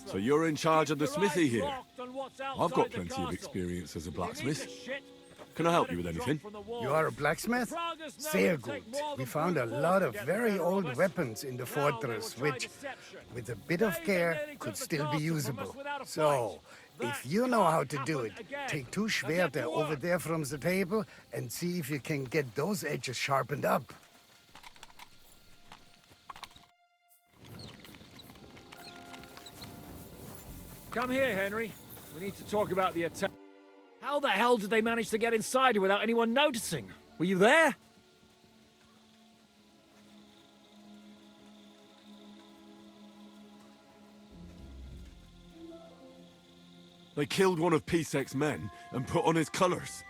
So you're in charge of the smithy here? I've got plenty of experience as a blacksmith. Can I help you with anything? You are a blacksmith? Sehr gut. We found a lot of very old weapons in the fortress, which, with a bit of care, could still be usable. So, if you know how to do it, take 2 Schwerter over there from the table and see if you can get those edges sharpened up. Come here, Henry. We need to talk about the attack. How the hell did they manage to get inside here without anyone noticing? Were you there? They killed one of Pisek's men and put on his colors.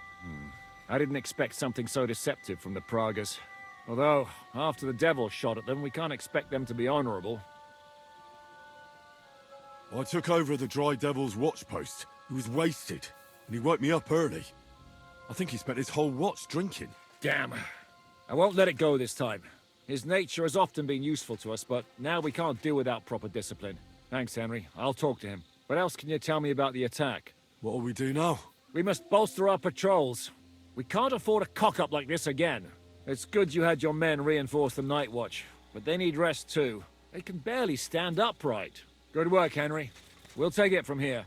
I didn't expect something so deceptive from the Pragas. Although, after the devil shot at them, we can't expect them to be honorable. I took over the Dry Devil's watch post. He was wasted, and he woke me up early. I think he spent his whole watch drinking. Damn. I won't let it go this time. His nature has often been useful to us, but now we can't do without proper discipline. Thanks, Henry. I'll talk to him. What else can you tell me about the attack? What'll we do now? We must bolster our patrols. We can't afford a cock-up like this again. It's good you had your men reinforce the night watch, but they need rest too. They can barely stand upright. Good work, Henry. We'll take it from here.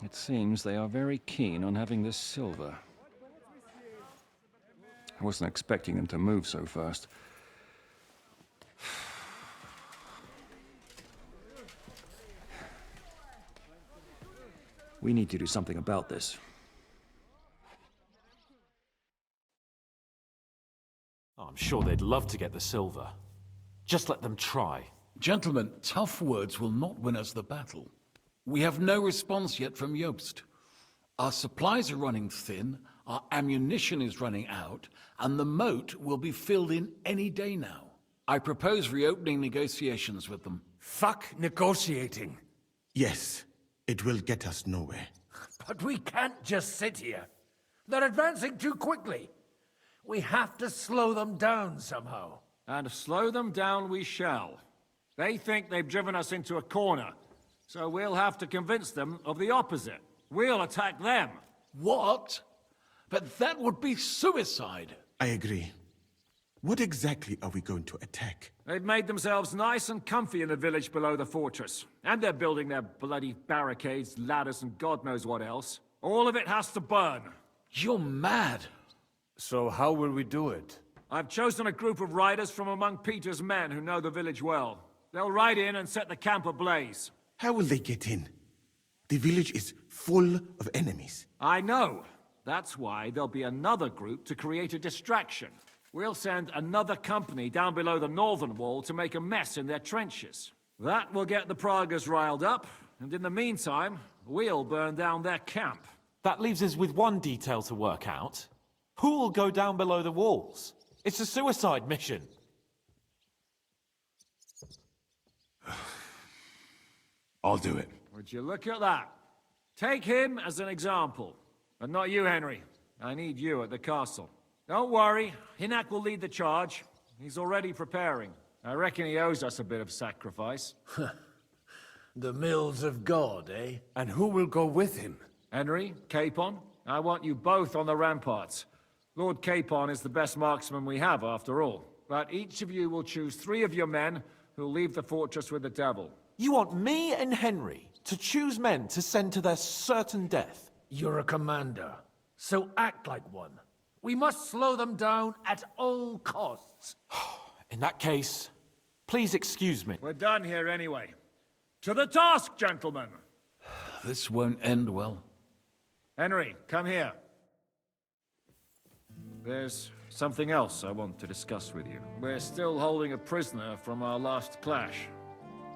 It seems they are very keen on having this silver. I wasn't expecting them to move so fast. We need to do something about this. I'm sure they'd love to get the silver. Just let them try. Gentlemen, tough words will not win us the battle. We have no response yet from Jobst. Our supplies are running thin, our ammunition is running out, and the moat will be filled in any day now. I propose reopening negotiations with them. Fuck negotiating. Yes, it will get us nowhere. But we can't just sit here. They're advancing too quickly. We have to slow them down somehow. And slow them down we shall. They think they've driven us into a corner, so we'll have to convince them of the opposite. We'll attack them. What? But that would be suicide. I agree. What exactly are we going to attack? They've made themselves nice and comfy in the village below the fortress. And they're building their bloody barricades, ladders, and God knows what else. All of it has to burn. You're mad. So how will we do it? I've chosen a group of riders from among Peter's men who know the village well. They'll ride in and set the camp ablaze. How will they get in? The village is full of enemies. I know. That's why there'll be another group to create a distraction. We'll send another company down below the northern wall to make a mess in their trenches. That will get the Pragas riled up, and in the meantime, we'll burn down their camp. That leaves us with one detail to work out. Who will go down below the walls? It's a suicide mission. I'll do it. Would you look at that? Take him as an example. But not you, Henry. I need you at the castle. Don't worry, Hinak will lead the charge. He's already preparing. I reckon he owes us a bit of sacrifice. The mills of God, eh? And who will go with him? Henry, Capon, I want you both on the ramparts. Lord Capon is the best marksman we have, after all. But each of you will choose 3 of your men who'll leave the fortress with the devil. You want me and Henry to choose men to send to their certain death? You're a commander, so act like one. We must slow them down at all costs. In that case, please excuse me. We're done here anyway. To the task, gentlemen! This won't end well. Henry, come here. There's something else I want to discuss with you. We're still holding a prisoner from our last clash.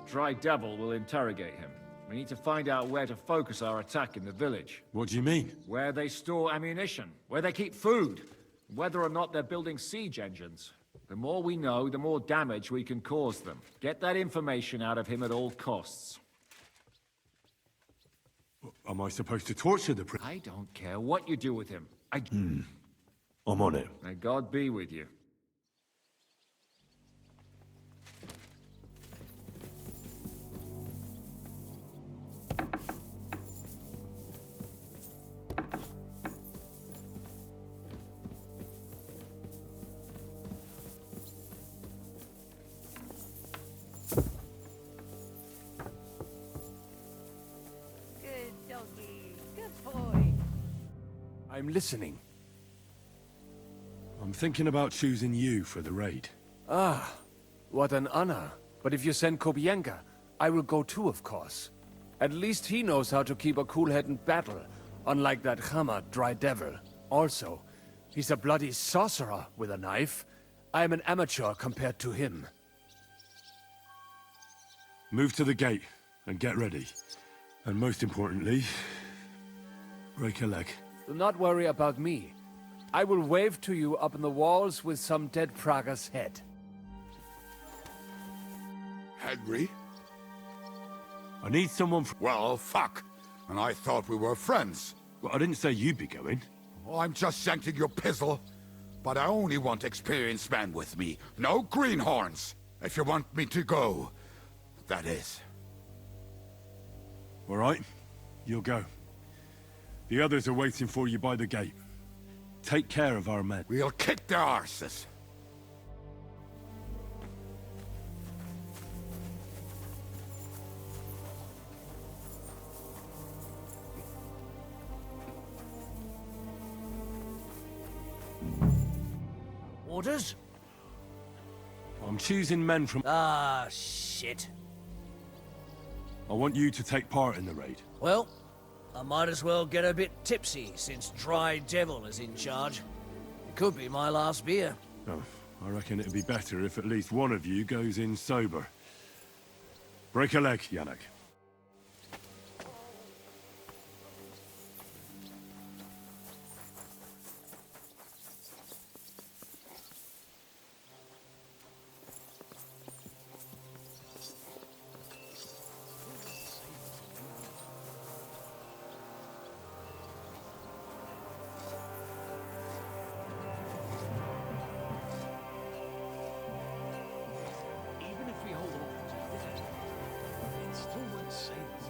Dry Devil will interrogate him. We need to find out where to focus our attack in the village. What do you mean? Where they store ammunition, where they keep food, whether or not they're building siege engines. The more we know, the more damage we can cause them. Get that information out of him at all costs. Am I supposed to torture the I don't care what you do with him. I'm on it. May God be with you. Good doggy. Good boy. I'm listening. I'm thinking about choosing you for the raid. Ah, what an honor. But if you send Kobienka, I will go too, of course. At least he knows how to keep a cool head in battle, unlike that Hammer Dry Devil. Also, he's a bloody sorcerer with a knife. I am an amateur compared to him. Move to the gate and get ready. And most importantly, break a leg. Do not worry about me. I will wave to you up in the walls with some dead Praga's head. Henry? I need someone Well, fuck. And I thought we were friends. Well, I didn't say you'd be going. Oh, I'm just shanking your pizzle. But I only want experienced men with me. No greenhorns. If you want me to go, that is. All right, you'll go. The others are waiting for you by the gate. Take care of our men. We'll kick their arses. Orders? I'm choosing men from... Ah, shit. I want you to take part in the raid. Well, I might as well get a bit tipsy since Dry Devil is in charge. It could be my last beer. Oh, I reckon it'd be better if at least one of you goes in sober. Break a leg, Yannick. Even if we hold them off, it still won't save us.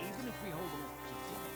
Even if we hold them off today.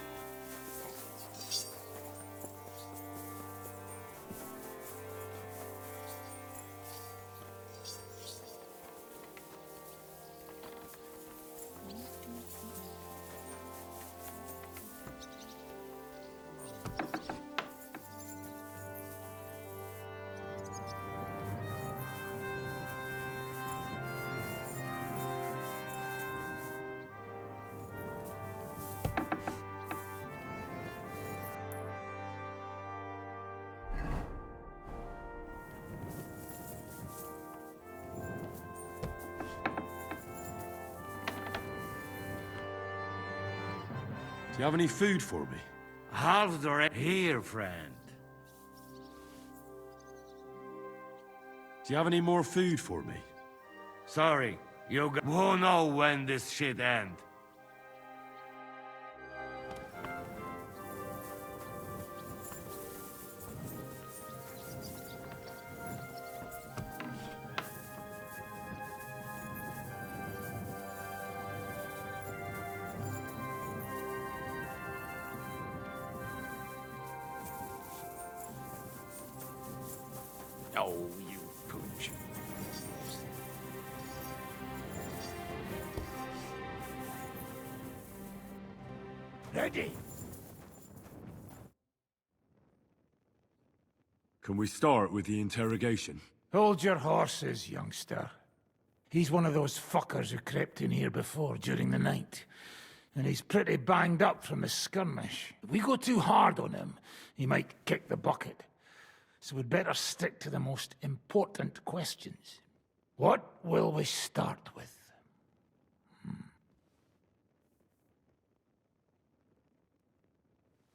Do you have any food for me? Half the here, friend. Do you have any more food for me? Sorry, won't know when this shit end. Oh, you pooch. Ready. Can we start with the interrogation? Hold your horses, youngster. He's one of those fuckers who crept in here before during the night. And he's pretty banged up from the skirmish. If we go too hard on him, he might kick the bucket. So we'd better stick to the most important questions. What will we start with?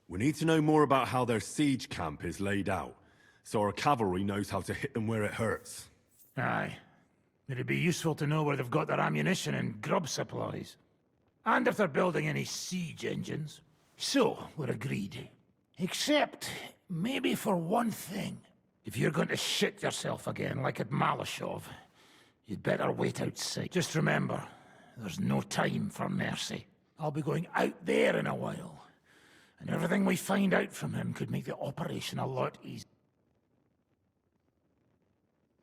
We need to know more about how their siege camp is laid out, so our cavalry knows how to hit them where it hurts. Aye. It'd be useful to know where they've got their ammunition and grub supplies. And if they're building any siege engines. So, we're agreed. Except, maybe for one thing. If you're going to shit yourself again, like at Malashov, you'd better wait outside. Just remember, there's no time for mercy. I'll be going out there in a while. And everything we find out from him could make the operation a lot easier.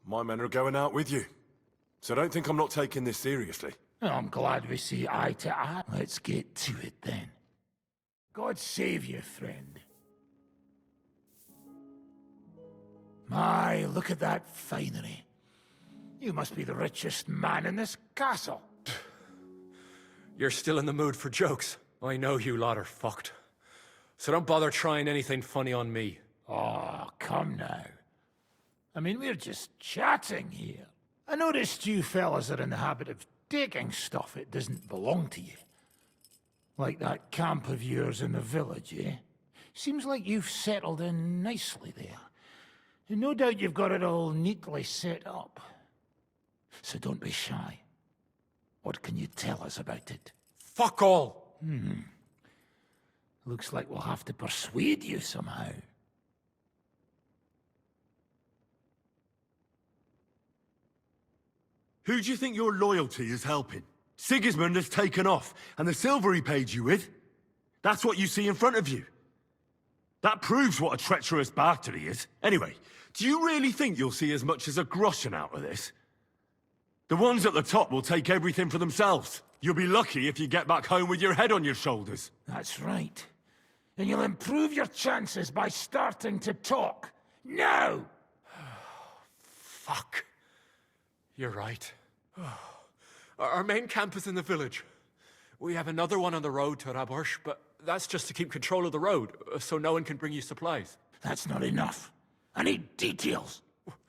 My men are going out with you. So don't think I'm not taking this seriously. I'm glad we see eye to eye. Let's get to it then. God save you, friend. My, look at that finery. You must be the richest man in this castle. You're still in the mood for jokes. I know you lot are fucked. So don't bother trying anything funny on me. Oh, come now. I mean, we're just chatting here. I noticed you fellas are in the habit of taking stuff that doesn't belong to you. Like that camp of yours in the village, eh? Seems like you've settled in nicely there. And no doubt you've got it all neatly set up. So don't be shy. What can you tell us about it? Fuck all! Looks like we'll have to persuade you somehow. Who do you think your loyalty is helping? Sigismund has taken off, and the silver he paid you with? That's what you see in front of you. That proves what a treacherous bastard he is. Anyway, do you really think you'll see as much as a groschen out of this? The ones at the top will take everything for themselves. You'll be lucky if you get back home with your head on your shoulders. That's right. And you'll improve your chances by starting to talk. Now! Fuck. You're right. Our main camp is in the village. We have another one on the road to Raborsh, but that's just to keep control of the road, so no one can bring you supplies. That's not enough. I need details.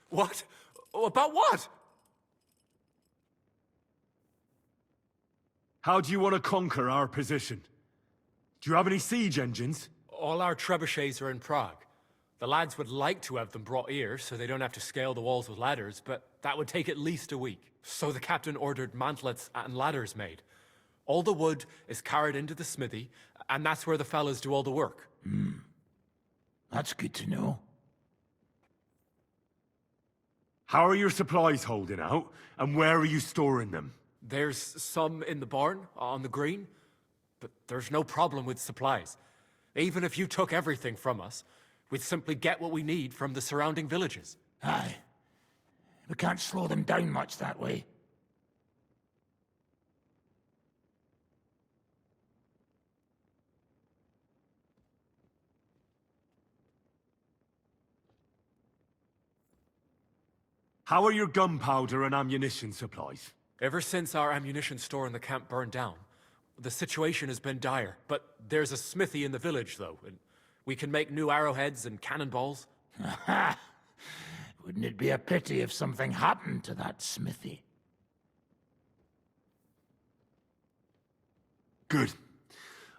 What? About what? How do you want to conquer our position? Do you have any siege engines? All our trebuchets are in Prague. The lads would like to have them brought here, so they don't have to scale the walls with ladders, but that would take at least a week. So the captain ordered mantlets and ladders made. All the wood is carried into the smithy, and that's where the fellas do all the work. That's good to know. How are your supplies holding out, and where are you storing them? There's some in the barn, on the green, but there's no problem with supplies. Even if you took everything from us, we'd simply get what we need from the surrounding villages. Aye. We can't slow them down much that way. How are your gunpowder and ammunition supplies? Ever since our ammunition store in the camp burned down, the situation has been dire. But there's a smithy in the village, though, and we can make new arrowheads and cannonballs. Aha! Wouldn't it be a pity if something happened to that smithy? Good.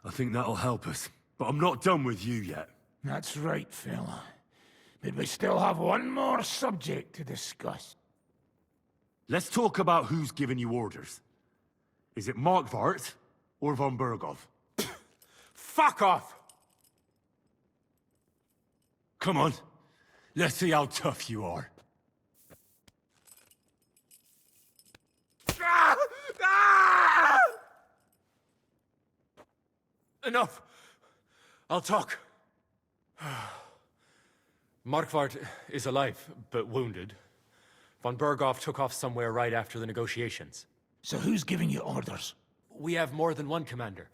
I think that'll help us. But I'm not done with you yet. That's right, fella. But we still have one more subject to discuss. Let's talk about who's giving you orders. Is it Markvart or von Bergov? Fuck off! Come on. Let's see how tough you are. Enough! I'll talk. Markvart is alive, but wounded. Von Bergov took off somewhere right after the negotiations. So who's giving you orders? We have more than one commander.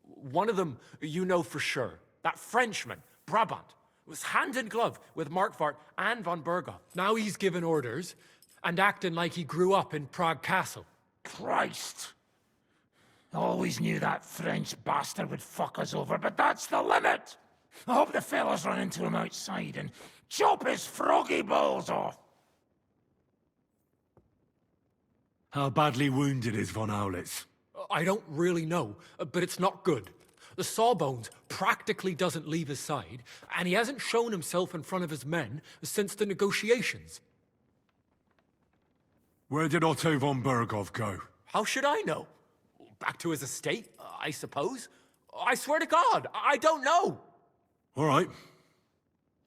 One of them you know for sure. That Frenchman, Brabant. Was hand in glove with Markvart and von Berghoff. Now he's giving orders and acting like he grew up in Prague Castle. Christ! Always knew that French bastard would fuck us over, but that's the limit! I hope the fellas run into him outside and chop his froggy balls off! How badly wounded is von Aulitz? I don't really know, but it's not good. The Sawbones practically doesn't leave his side, and he hasn't shown himself in front of his men since the negotiations. Where did Otto von Berghoff go? How should I know? Back to his estate, I suppose? I swear to God, I don't know! All right.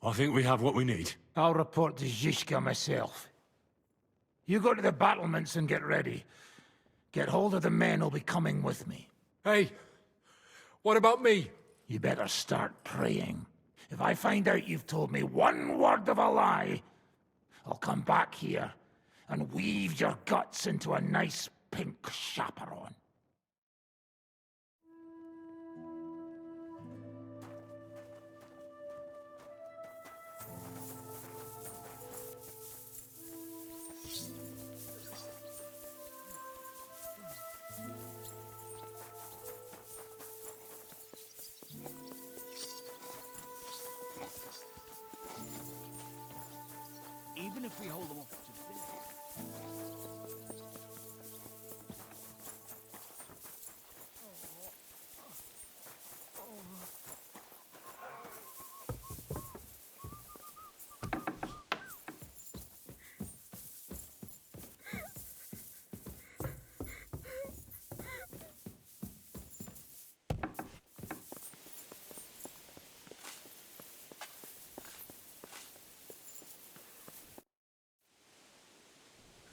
I think we have what we need. I'll report to Zizka myself. You go to the battlements and get ready. Get hold of the men who'll be coming with me. Hey, what about me? You better start praying. If I find out you've told me one word of a lie, I'll come back here and weave your guts into a nice pink chaperon. Even if we hold them off to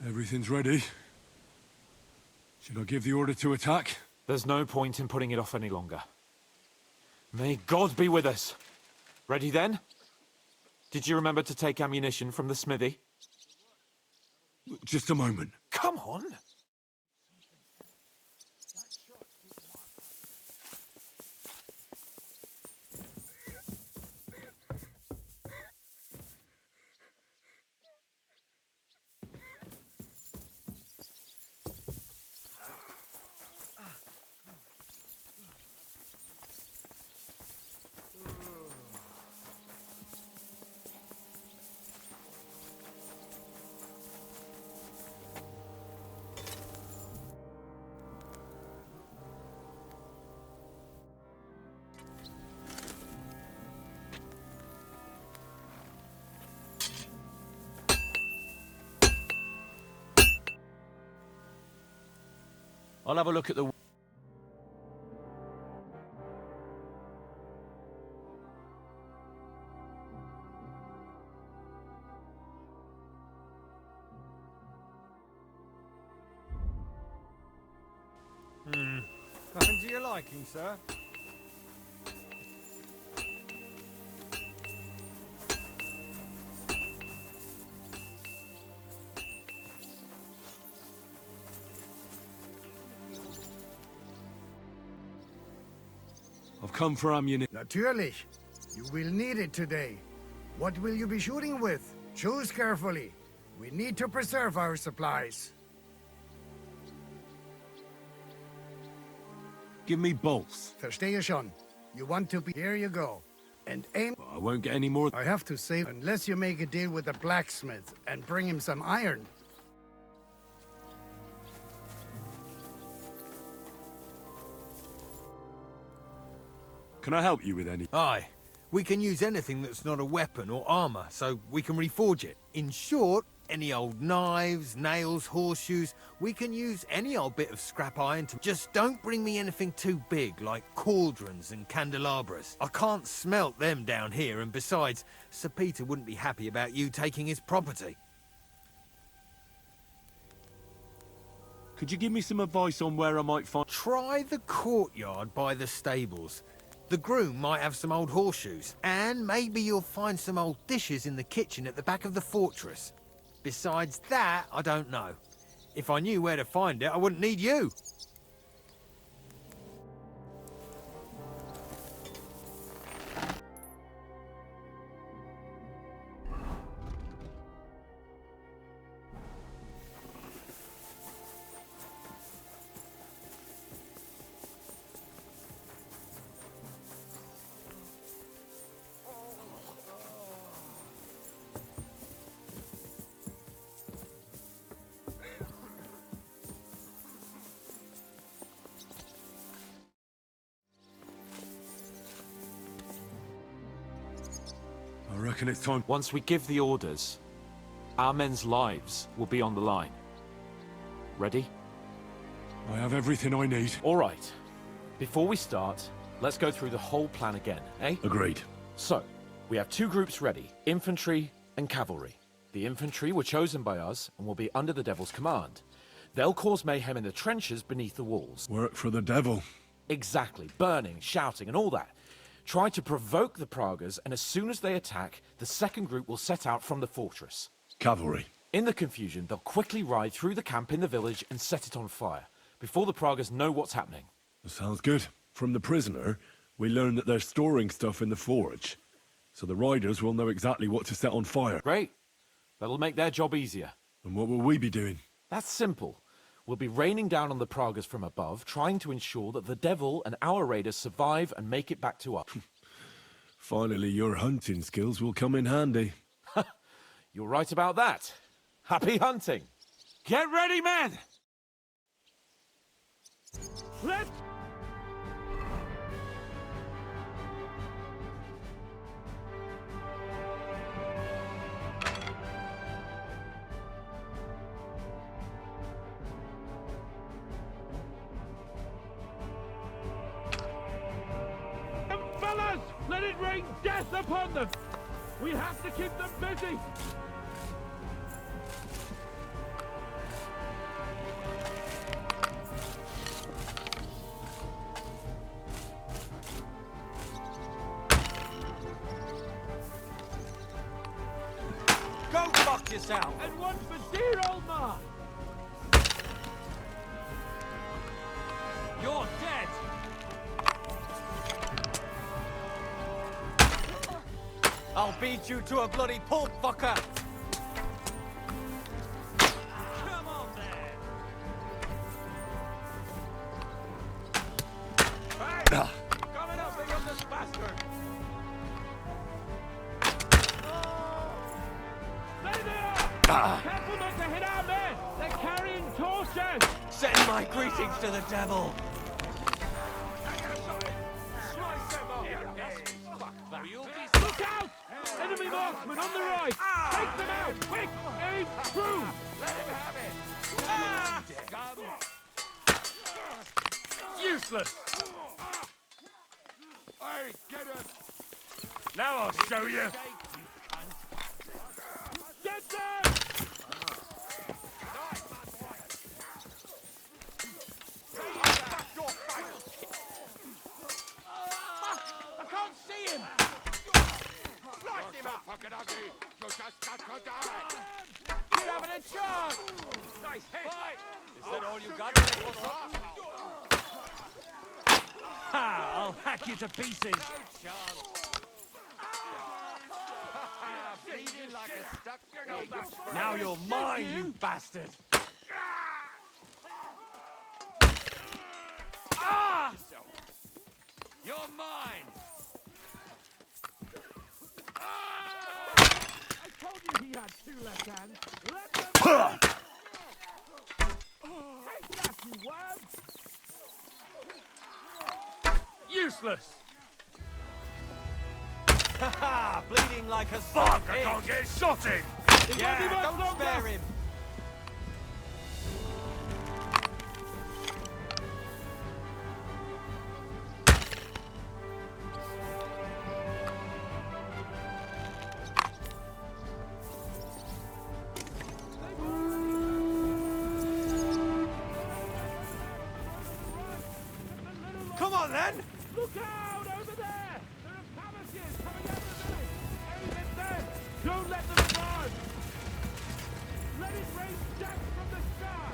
Everything's ready. Should I give the order to attack? There's no point in putting it off any longer. May God be with us. Ready then? Did you remember to take ammunition from the smithy? Just a moment. Come on! I'll have a look at the... Nothing to your liking, sir? I've come for ammunition. Natürlich. You will need it today. What will you be shooting with? Choose carefully. We need to preserve our supplies. Give me bolts. Verstehe schon. You want to be... Here you go. And aim... I won't get any more. I have to say, unless you make a deal with the blacksmith and bring him some iron. Can I help you with any? Aye. We can use anything that's not a weapon or armor, so we can reforge it. In short, any old knives, nails, horseshoes, we can use any old bit of scrap iron to... Just don't bring me anything too big, like cauldrons and candelabras. I can't smelt them down here, and besides, Sir Peter wouldn't be happy about you taking his property. Could you give me some advice on where I might find... Try the courtyard by the stables. The groom might have some old horseshoes, and maybe you'll find some old dishes in the kitchen at the back of the fortress. Besides that, I don't know. If I knew where to find it, I wouldn't need you. reckon it's time? Once we give the orders, our men's lives will be on the line. Ready? I have everything I need. All right. Before we start, let's go through the whole plan again, eh? Agreed. So, we have two groups ready, infantry and cavalry. The infantry were chosen by us and will be under the Devil's command. They'll cause mayhem in the trenches beneath the walls. Work for the devil. Exactly. Burning, shouting, and all that. Try to provoke the Pragas, and as soon as they attack, the second group will set out from the fortress. Cavalry. In the confusion, they'll quickly ride through the camp in the village and set it on fire, before the Pragas know what's happening. Sounds good. From the prisoner, we learned that they're storing stuff in the forge. So the riders will know exactly what to set on fire. Great. That'll make their job easier. And what will we be doing? That's simple. We'll be raining down on the Pragas from above, trying to ensure that the Devil and our raiders survive and make it back to us. Finally, your hunting skills will come in handy. You're right about that. Happy hunting! Get ready, men! Let's... Fellas, let it rain death upon them! We have to keep them busy! Go fuck yourself! And one for dear old Ma! You're dead! I'll beat you to a bloody pulp, fucker! Come on there! Hey! Coming up, big up this bastard! There they are! Careful not to hit our men! They're carrying torches! Send my greetings to the devil! Look out! Enemy marksman on the right! Take them out! Quick! Aim through! Let him have it! Useless! Hey, get him! Now I'll show you! Get them! I can't see him! Light him up, fucking ugly! You just got to die! You're having a chance! Nice hit! Is that all you got? Ha! I'll hack you to pieces! Now you're mine, you bastard! Ah! You're mine! I told you he had two left hands! Let them... Take that, you worm! Useless! Haha! Bleeding like a Fuck! I can't get shot in! Yeah, don't spare him! Come on then! Look out! Over there! There are Palaces coming out of the village! Aim at them! Don't let them run! Let it rain death from the sky!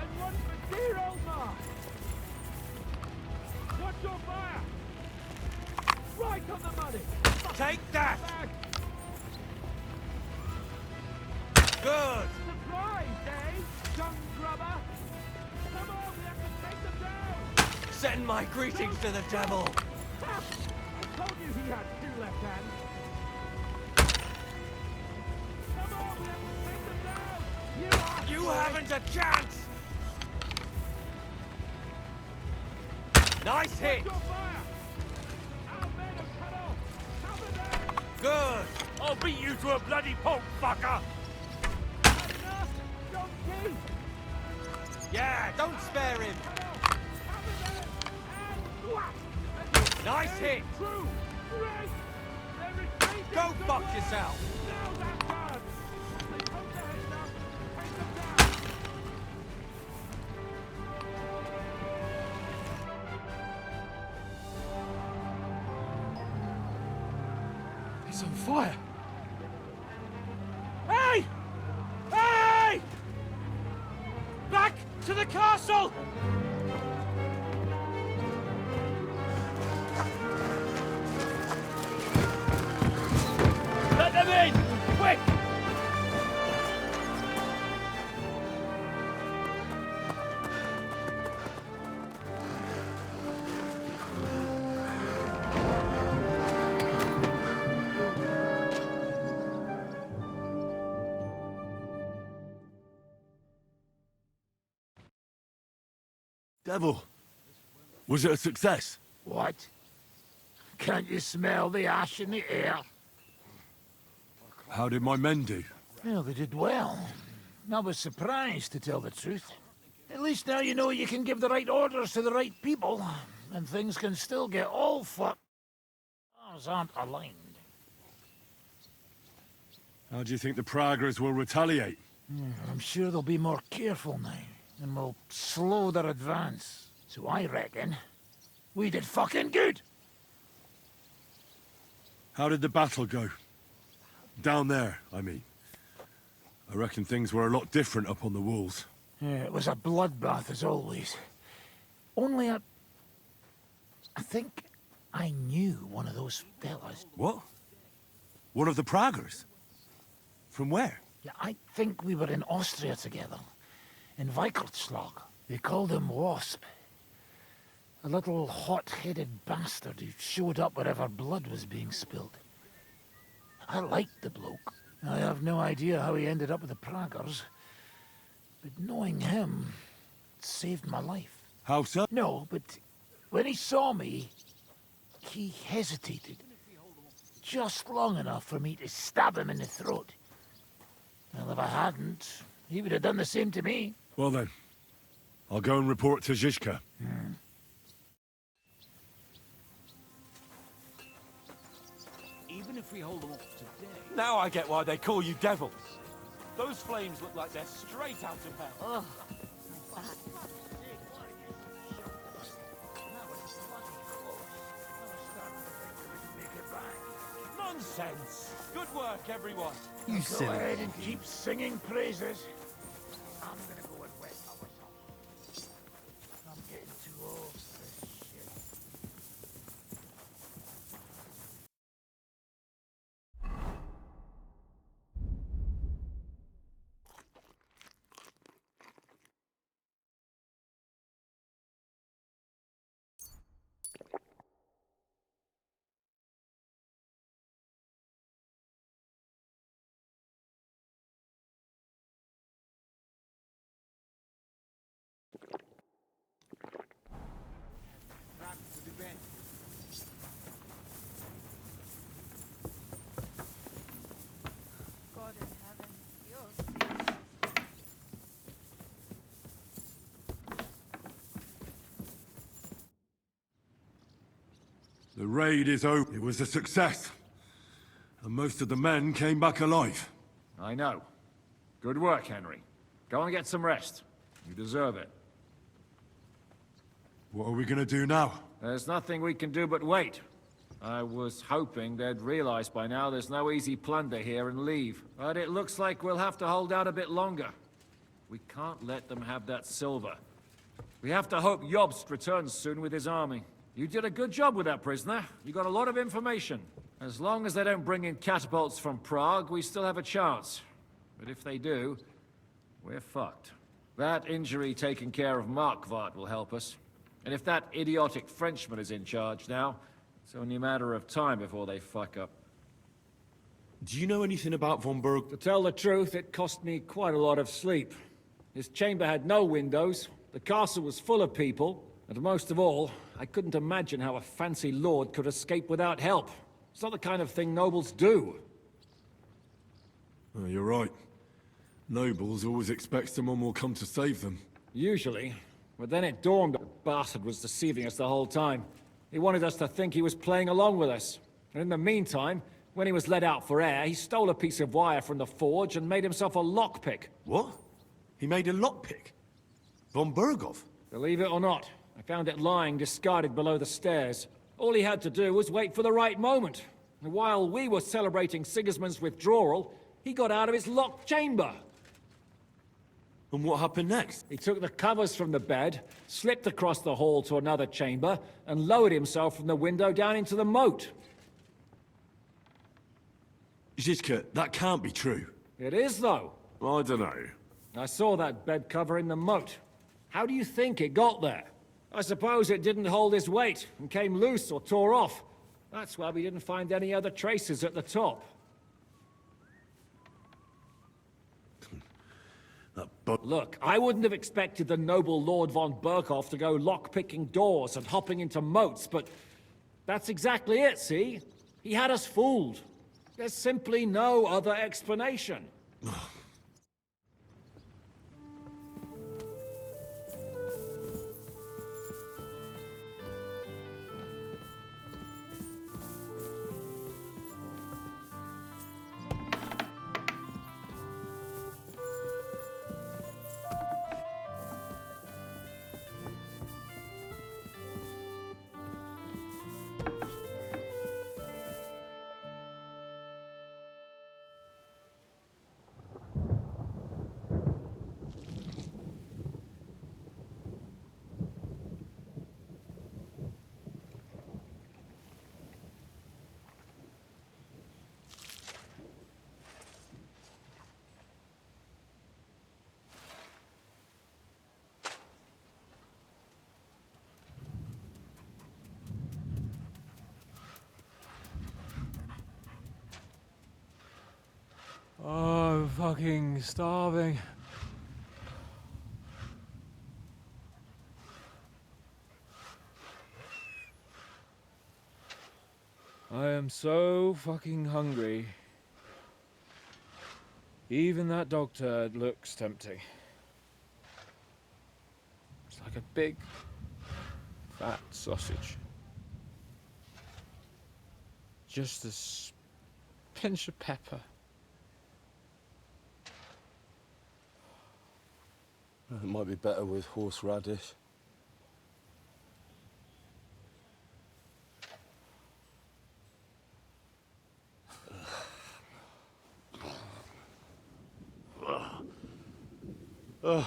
And one for dear old Ma! Watch your fire! Right on the money! Take that! Back! Good! Surprise, eh? Young grubber! Come on, we have to take them down! Send my greetings to the devil! I told you he had two left hands! Come on, we have to take them down! You haven't a chance! Nice hit! Good! I'll beat you to a bloody pulp, fucker! Yeah, don't spare him! Nice hit! Go fuck yourself! He's on fire! Hey! Hey! Back to the castle! Let them in! Quick! Devil, was it a success? What? Can't you smell the ash in the air? How did my men do? Well, they did well. I was surprised, to tell the truth. At least now you know you can give the right orders to the right people, and things can still get all fucked. Stars aren't aligned. How do you think the Praggers will retaliate? I'm sure they'll be more careful now, and will slow their advance. So I reckon we did fucking good. How did the battle go? Down there, I mean. I reckon things were a lot different up on the walls. Yeah, it was a bloodbath as always. Only I think I knew one of those fellas. What? One of the Praggers? From where? Yeah, I think we were in Austria together. In Weikertslag. They called him Wasp. A little hot-headed bastard who showed up wherever blood was being spilled. I liked the bloke. I have no idea how he ended up with the Praggers. But knowing him saved my life. How so? No, but when he saw me, he hesitated. Just long enough for me to stab him in the throat. Well, if I hadn't, he would have done the same to me. Well then, I'll go and report to Zizka. Even if we hold them off today... Now I get why they call you devils. Those flames look like they're straight out of hell. Nonsense! Good work, everyone. You Go silly ahead and monkey. keep singing praises. I'm gonna go and wet myself. I'm getting too old for this shit. God in heaven, you're... The raid is over. It was a success. And most of the men came back alive. I know. Good work, Henry. Go and get some rest. You deserve it. What are we gonna do now? There's nothing we can do but wait. I was hoping they'd realize by now there's no easy plunder here and leave. But it looks like we'll have to hold out a bit longer. We can't let them have that silver. We have to hope Jobst returns soon with his army. You did a good job with that prisoner. You got a lot of information. As long as they don't bring in catapults from Prague, we still have a chance. But if they do, we're fucked. That injury taken care of Markvart will help us. And if that idiotic Frenchman is in charge now, it's only a matter of time before they fuck up. Do you know anything about von Berg? To tell the truth, it cost me quite a lot of sleep. His chamber had no windows, the castle was full of people, And most of all, I couldn't imagine how a fancy lord could escape without help. It's not the kind of thing nobles do. Oh, you're right. Nobles always expect someone will come to save them. Usually. But then it dawned that the bastard was deceiving us the whole time. He wanted us to think he was playing along with us. And in the meantime, when he was let out for air, he stole a piece of wire from the forge and made himself a lockpick. What? He made a lockpick? Von Berghoff? Believe it or not, I found it lying discarded below the stairs. All he had to do was wait for the right moment. And while we were celebrating Sigismund's withdrawal, he got out of his locked chamber. And what happened next? He took the covers from the bed, slipped across the hall to another chamber, and lowered himself from the window down into the moat. Zizka, that can't be true. It is, though. I don't know. I saw that bed cover in the moat. How do you think it got there? I suppose it didn't hold his weight and came loose or tore off. That's why we didn't find any other traces at the top. Look, I wouldn't have expected the noble Lord von Berkhoff to go lock-picking doors and hopping into moats, but that's exactly it, see? He had us fooled. There's simply no other explanation. Oh, I'm fucking starving. I am so fucking hungry. Even that dog turd looks tempting. It's like a big, fat sausage. Just a pinch of pepper. It might be better with horseradish. Let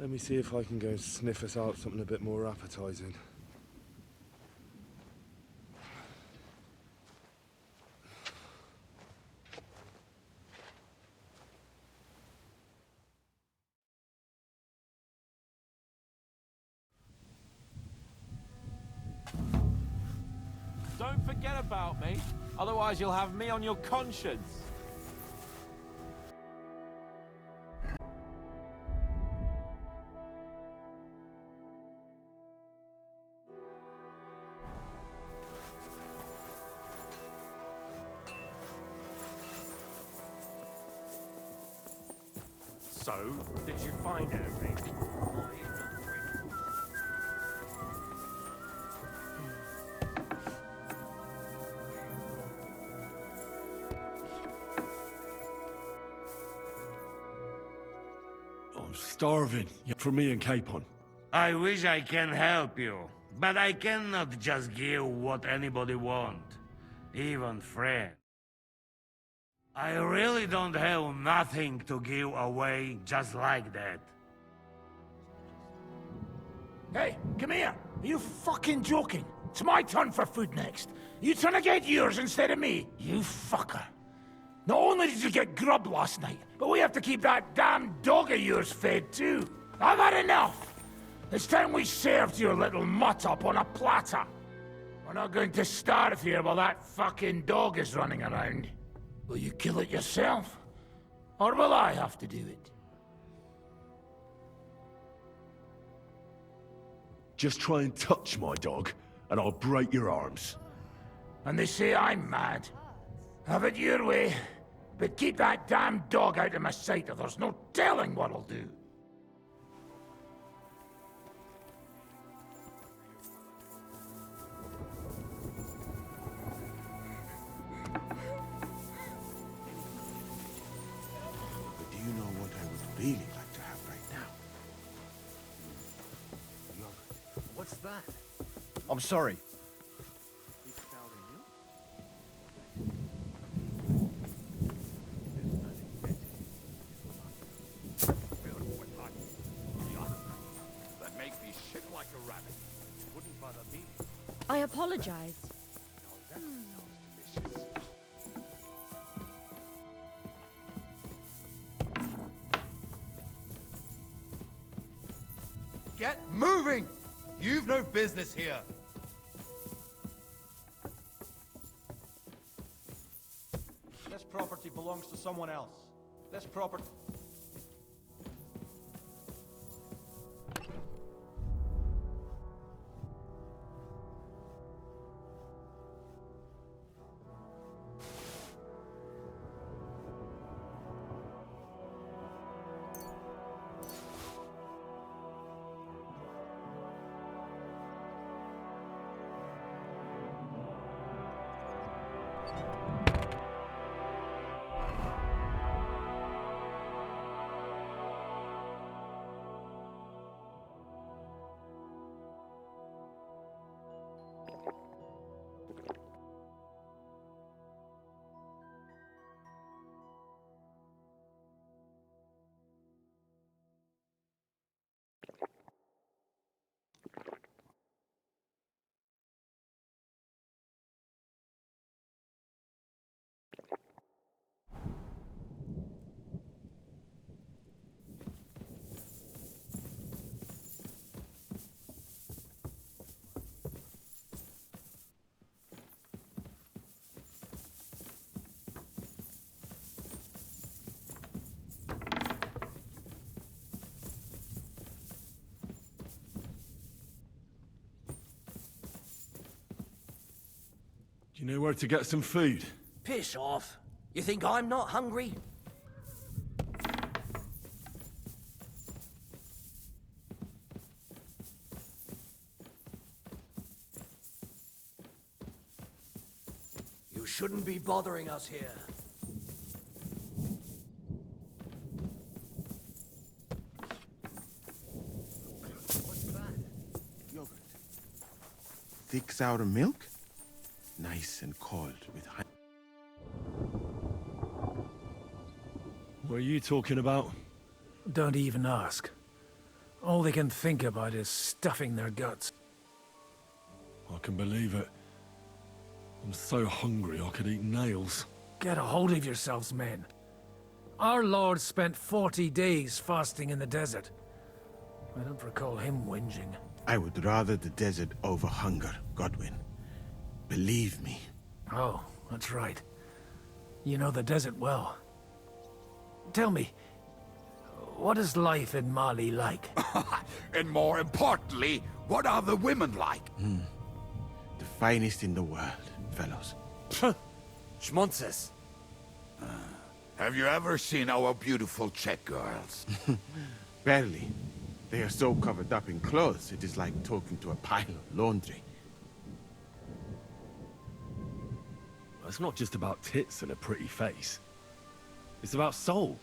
me see if I can go and sniff us out something a bit more appetizing. Don't forget about me, otherwise you'll have me on your conscience. So, did you find anything? I'm starving. For me and Capon. I wish I can help you, but I cannot just give what anybody want, even friends. I really don't have nothing to give away just like that. Hey, come here. Are you fucking joking? It's my turn for food next. You trying to get yours instead of me? You fucker. Not only did you get grub last night, but we have to keep that damn dog of yours fed too. I've had enough. It's time we served your little mutt up on a platter. We're not going to starve here while that fucking dog is running around. Will you kill it yourself? Or will I have to do it? Just try and touch my dog, and I'll break your arms. And they say I'm mad. Have it your way. But keep that damn dog out of my sight, or there's no telling what I'll do. But do you know what I would really like to have right now? What's that? I'm sorry. That makes me shit like a rabbit. Wouldn't bother me. I apologize. Get moving! You've no business here. This property belongs to someone else. This property... Do you know where to get some food? Piss off. You think I'm not hungry? You shouldn't be bothering us here. What's that? Yogurt. Thick sour milk? Nice and cold with honey. What are you talking about? Don't even ask. All they can think about is stuffing their guts. I can believe it. I'm so hungry I could eat nails. Get a hold of yourselves, men. Our Lord spent 40 days fasting in the desert. I don't recall him whinging. I would rather the desert over hunger, Godwin. Believe me. Oh, that's right. You know the desert well. Tell me, what is life in Mali like? And more importantly, what are the women like? The finest in the world, fellows. Schmonzes. Have you ever seen our beautiful Czech girls? Barely. They are so covered up in clothes, it is like talking to a pile of laundry. It's not just about tits and a pretty face. It's about soul.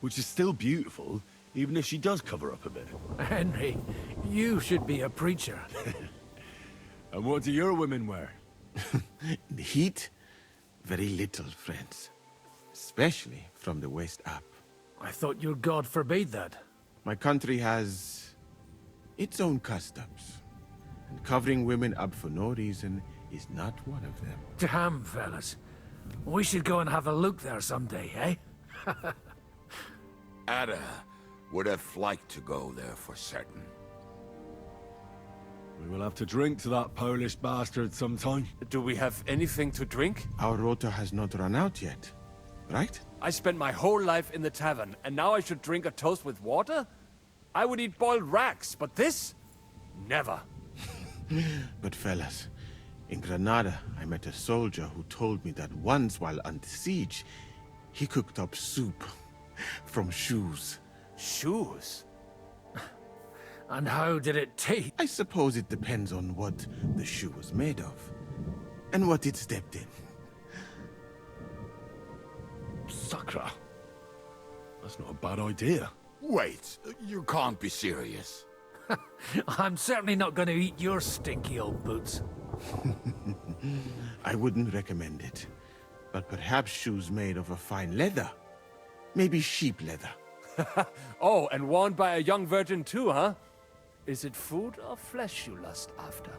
Which is still beautiful, even if she does cover up a bit. Henry, you should be a preacher. And what do your women wear? In the heat, very little, friends. Especially from the waist up. I thought your god forbade that. My country has its own customs. And covering women up for no reason is not one of them. Damn, fellas. We should go and have a look there someday, eh? Ada would have liked to go there for certain. We will have to drink to that Polish bastard sometime. Do we have anything to drink? Our rota has not run out yet, right? I spent my whole life in the tavern, and now I should drink a toast with water? I would eat boiled rats, but this? Never. But fellas, in Granada, I met a soldier who told me that once while under siege, he cooked up soup from shoes. Shoes? And how did it taste? I suppose it depends on what the shoe was made of, and what it stepped in. Sakra. That's not a bad idea. Wait, you can't be serious. I'm certainly not going to eat your stinky old boots. I wouldn't recommend it. But perhaps shoes made of a fine leather. Maybe sheep leather. Oh, and worn by a young virgin too, huh? Is it food or flesh you lust after?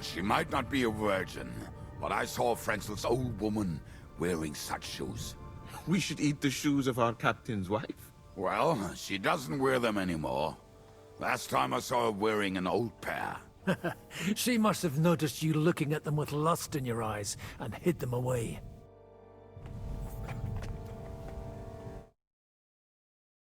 She might not be a virgin, but I saw Frenzel's old woman wearing such shoes. We should eat the shoes of our captain's wife. Well, she doesn't wear them anymore. Last time I saw her wearing an old pair. She must have noticed you looking at them with lust in your eyes and hid them away.